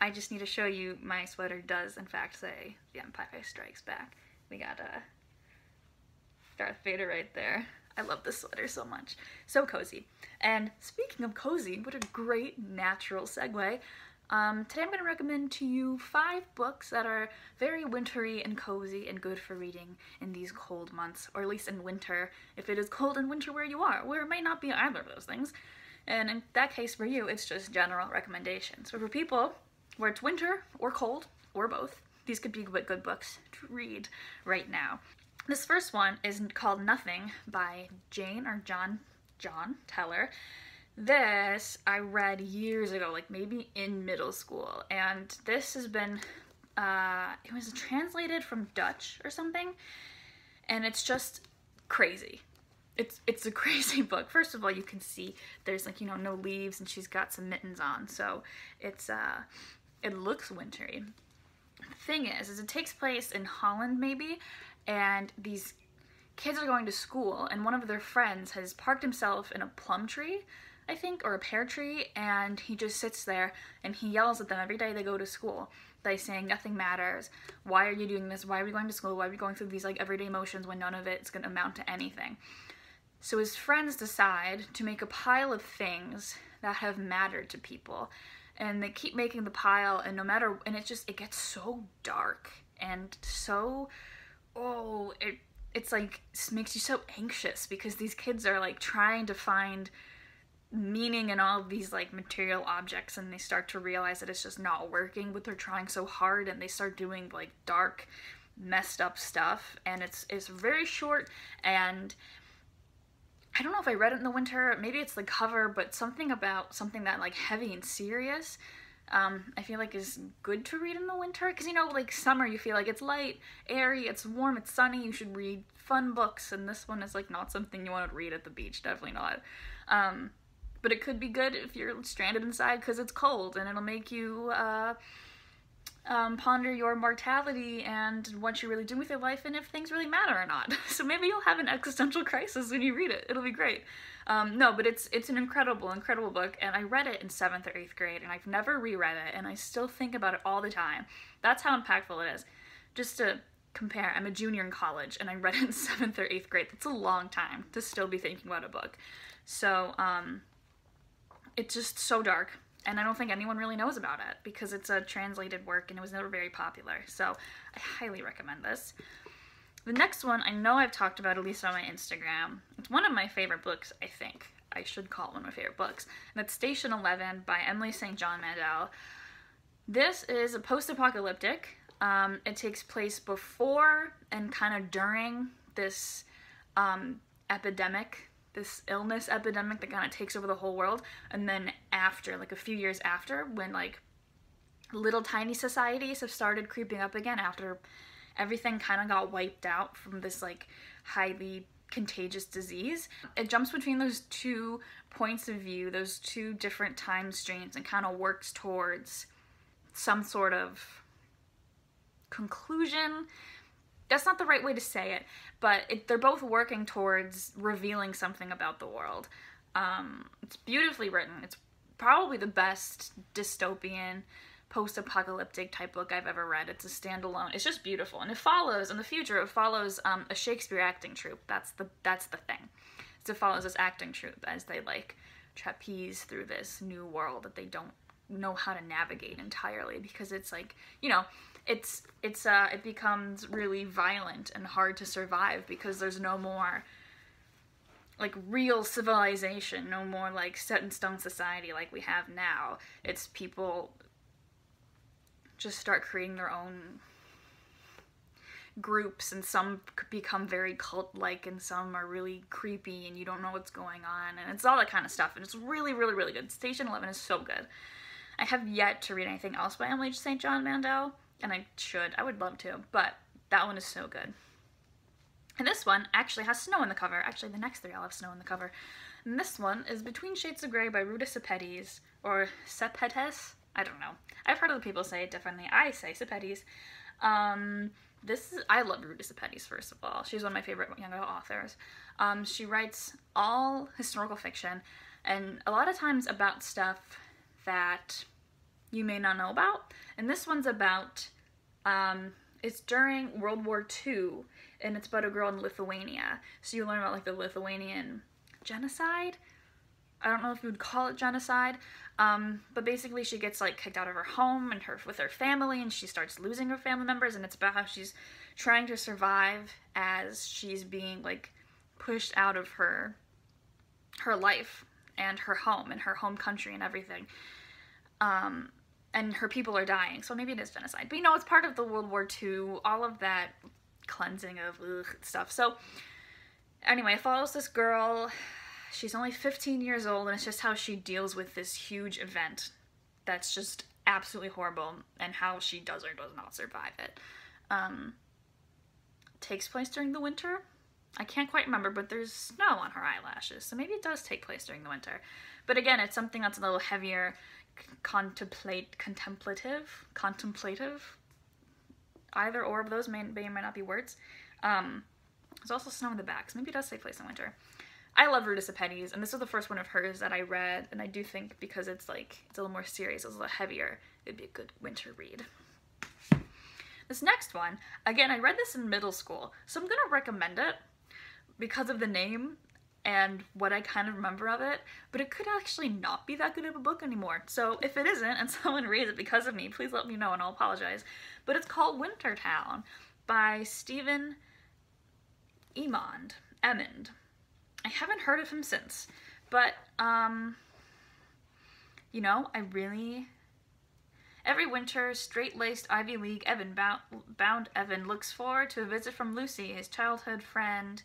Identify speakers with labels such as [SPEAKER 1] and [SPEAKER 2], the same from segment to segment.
[SPEAKER 1] I just need to show you my sweater does in fact say The Empire Strikes Back. We got Darth Vader right there. I love this sweater so much. So cozy. And speaking of cozy, what a great natural segue. Today I'm going to recommend to you 5 books that are very wintry and cozy and good for reading in these cold months, or at least in winter, if it is cold in winter where you are, where it may not be either of those things. And in that case for you, it's just general recommendations. But for people where it's winter or cold, or both, these could be good books to read right now. This first one is called Nothing by John Teller. This I read years ago, like maybe in middle school, and this has been, it was translated from Dutch or something, and it's just crazy. It's a crazy book. First of all, you can see there's like, you know, no leaves, and she's got some mittens on, so it's, it looks wintry. The thing is it takes place in Holland maybe, and these kids are going to school, and one of their friends has parked himself in a plum tree, I think, or a pear tree, and he just sits there and he yells at them every day they go to school by saying nothing matters, why are you doing this, why are we going to school, why are we going through these like everyday motions when none of it's going to amount to anything. So his friends decide to make a pile of things that have mattered to people, and they keep making the pile, and no matter, and it gets so dark and so, it's like, it makes you so anxious because these kids are like trying to find meaning in all of these like material objects, and they start to realize that it's just not working, but they're trying so hard, and they start doing like dark, messed up stuff. And it's very short, and I don't know if I read it in the winter, maybe it's the cover, but something about something that like heavy and serious, I feel like is good to read in the winter, because you know, like summer you feel like it's light, airy, it's warm, it's sunny, you should read fun books, and this one is like not something you want to read at the beach, definitely not. But it could be good if you're stranded inside because it's cold, and it'll make you ponder your mortality and what you're really doing with your life and if things really matter or not. So maybe you'll have an existential crisis when you read it. It'll be great. No, but it's an incredible book, and I read it in 7th or 8th grade, and I've never reread it, and I still think about it all the time. That's how impactful it is. Just to compare, I'm a junior in college, and I read it in 7th or 8th grade. That's a long time to still be thinking about a book. So, it's just so dark, and I don't think anyone really knows about it because it's a translated work and it was never very popular, so I highly recommend this. The next one I know I've talked about, at least on my Instagram. It's one of my favorite books, I think. I should call it one of my favorite books, and it's Station 11 by Emily St. John Mandel. This is a post-apocalyptic. It takes place before and kind of during this epidemic, this illness epidemic that kind of takes over the whole world, and then after, like a few years after, when like little tiny societies have started creeping up again after everything kind of got wiped out from this like highly contagious disease. It jumps between those two points of view, those two different time streams, and kind of works towards some sort of conclusion. That's not the right way to say it, but they're both working towards revealing something about the world. It's beautifully written. It's probably the best dystopian, post-apocalyptic type book I've ever read. It's a standalone. It's just beautiful, and it follows, in the future, it follows a Shakespeare acting troupe. That's the thing. So it follows this acting troupe as they like trapeze through this new world that they don't know how to navigate entirely, because it's like, you know, it becomes really violent and hard to survive because there's no more like real civilization, no more like set in stone society like we have now. It's people just start creating their own groups, and some become very cult-like, and some are really creepy, and you don't know what's going on, and it's all that kind of stuff, and it's really, really, really good. Station 11 is so good. I have yet to read anything else by Emily St. John Mandel, and I would love to, but that one is so good. And this one actually has snow in the cover. Actually, the next 3 all have snow in the cover. And this one is Between Shades of Grey by Rudisill, or Pedis. I don't know. I've heard other people say it differently. I say Pedis. I love Rudisill, first of all. She's one of my favorite young adult authors. She writes all historical fiction, and a lot of times about stuff that you may not know about. And this one's about, it's during World War II, and it's about a girl in Lithuania. So you learn about like the Lithuanian genocide. I don't know if you would call it genocide, but basically she gets like kicked out of her home and with her family, and she starts losing her family members, and it's about how she's trying to survive as she's being like pushed out of her life and her home and her home country and everything. And her people are dying, so maybe it is genocide. But you know, it's part of the World War II, all of that cleansing of stuff. So anyway, it follows this girl. She's only 15 years old, and it's just how she deals with this huge event that's just absolutely horrible, and how she does or does not survive it. Takes place during the winter. I can't quite remember, but there's snow on her eyelashes, so maybe it does take place during the winter. But again, it's something that's a little heavier, contemplative. Either or of those may or may not be words. There's also snow in the back, so maybe it does take place in winter. I love Rudisill Pedis, and this was the first one of hers that I read, and I do think because it's like, it's a little more serious, it's a little heavier, it'd be a good winter read. This next one, again, I read this in middle school, so I'm gonna recommend it because of the name and what I kind of remember of it, but it could actually not be that good of a book anymore. So if it isn't, and someone reads it because of me, please let me know and I'll apologize. But it's called Wintertown by Stephen Emond. I haven't heard of him since, but, you know, every winter, straight-laced Ivy League bound Evan looks forward to a visit from Lucy, his childhood friend,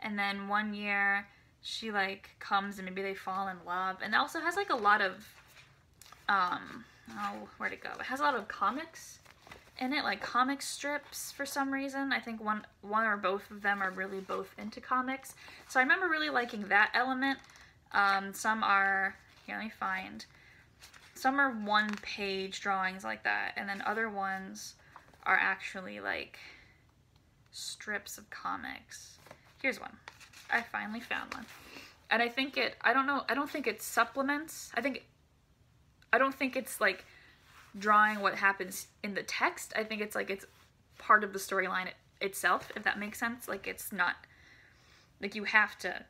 [SPEAKER 1] and then one year she, like, comes and maybe they fall in love, and it also has, like, a lot of, where'd it go? It has a lot of comics in it, like comic strips for some reason. I think one or both of them are really both into comics. So I remember really liking that element. Some are, here, let me find. Some are one-page drawings like that, and then other ones are actually like strips of comics. Here's one. I finally found one. And I think I don't think it supplements. I don't think it's like drawing what happens in the text. I think it's like it's part of the storyline itself, if that makes sense. Like, it's not like you have to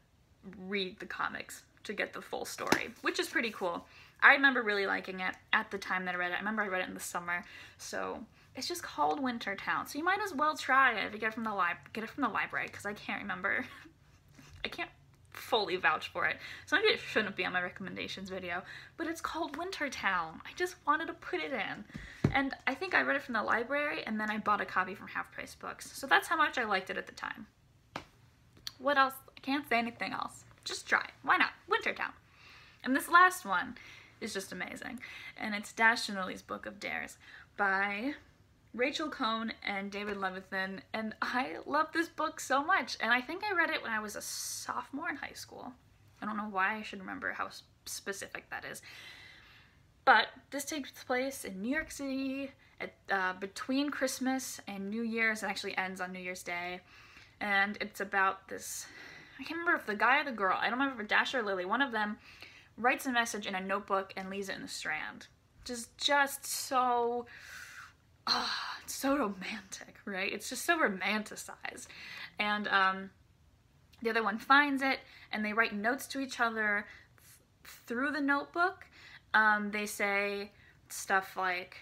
[SPEAKER 1] read the comics to get the full story, which is pretty cool. I remember really liking it at the time that I read it. I remember I read it in the summer. So it's just called Wintertown, so you might as well try it if you get it from the library, because I can't remember. I can't fully vouch for it, so maybe it shouldn't be on my recommendations video, but it's called Wintertown. I just wanted to put it in, and I think I read it from the library, and then I bought a copy from Half Price Books, so that's how much I liked it at the time. What else? I can't say anything else. Just try it. Why not? Wintertown. And this last one is just amazing, and it's Dash and Lily's Book of Dares by Rachel Cohn and David Levithan, and I love this book so much, and I think I read it when I was a sophomore in high school. I don't know why I should remember how specific that is. But this takes place in New York City at, between Christmas and New Year's. It actually ends on New Year's Day, and it's about this, I can't remember if the guy or the girl, I don't remember if Dash or Lily, one of them writes a message in a notebook and leaves it in the Strand. Just so... it's so romantic, right? It's just so romanticized. And the other one finds it, and they write notes to each other through the notebook. They say stuff like,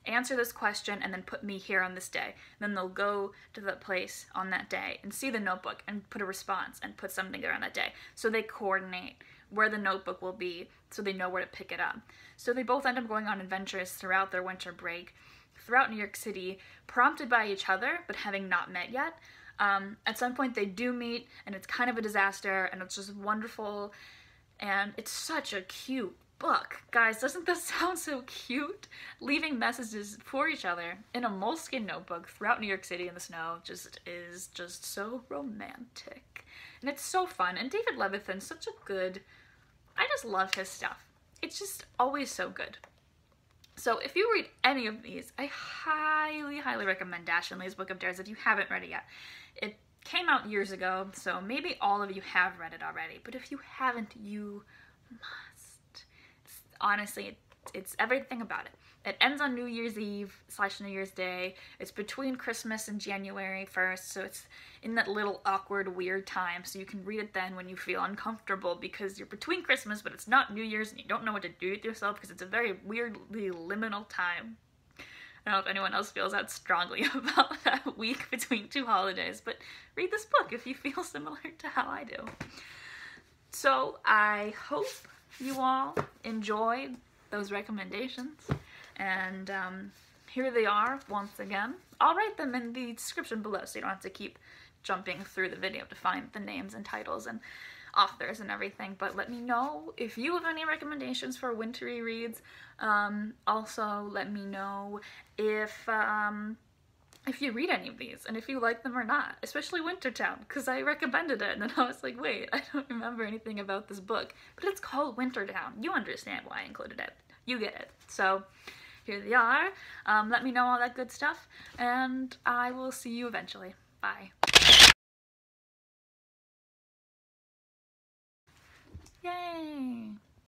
[SPEAKER 1] answer this question and then put me here on this day. And then they'll go to the place on that day and see the notebook and put a response and put something there on that day. So they coordinate where the notebook will be so they know where to pick it up. So they both end up going on adventures throughout their winter break, throughout New York City, prompted by each other, but having not met yet. At some point they do meet, and it's kind of a disaster, and it's just wonderful, and it's such a cute book. Guys, doesn't this sound so cute? Leaving messages for each other in a moleskin notebook throughout New York City in the snow is just so romantic. And it's so fun, and David Levithan's such a good, I just love his stuff. It's just always so good. So if you read any of these, I highly, highly recommend Dash and Lily's Book of Dares if you haven't read it yet. It came out years ago, so maybe all of you have read it already, but if you haven't, you must. Honestly, It's everything about it. It ends on New Year's Eve / New Year's Day. It's between Christmas and January 1st, so it's in that little awkward, weird time, so you can read it then when you feel uncomfortable because you're between Christmas, but it's not New Year's, and you don't know what to do with yourself because it's a very weirdly liminal time. I don't know if anyone else feels that strongly about that week between two holidays, but read this book if you feel similar to how I do. So I hope you all enjoyed those recommendations, and here they are once again. I'll write them in the description below so you don't have to keep jumping through the video to find the names and titles and authors and everything, but let me know if you have any recommendations for wintry reads. Also let me know if you read any of these and if you like them or not, especially Wintertown, because I recommended it and then I was like, wait, I don't remember anything about this book, but it's called Wintertown. You understand why I included it. You get it. So here they are. Let me know all that good stuff, and I will see you eventually. Bye. Yay!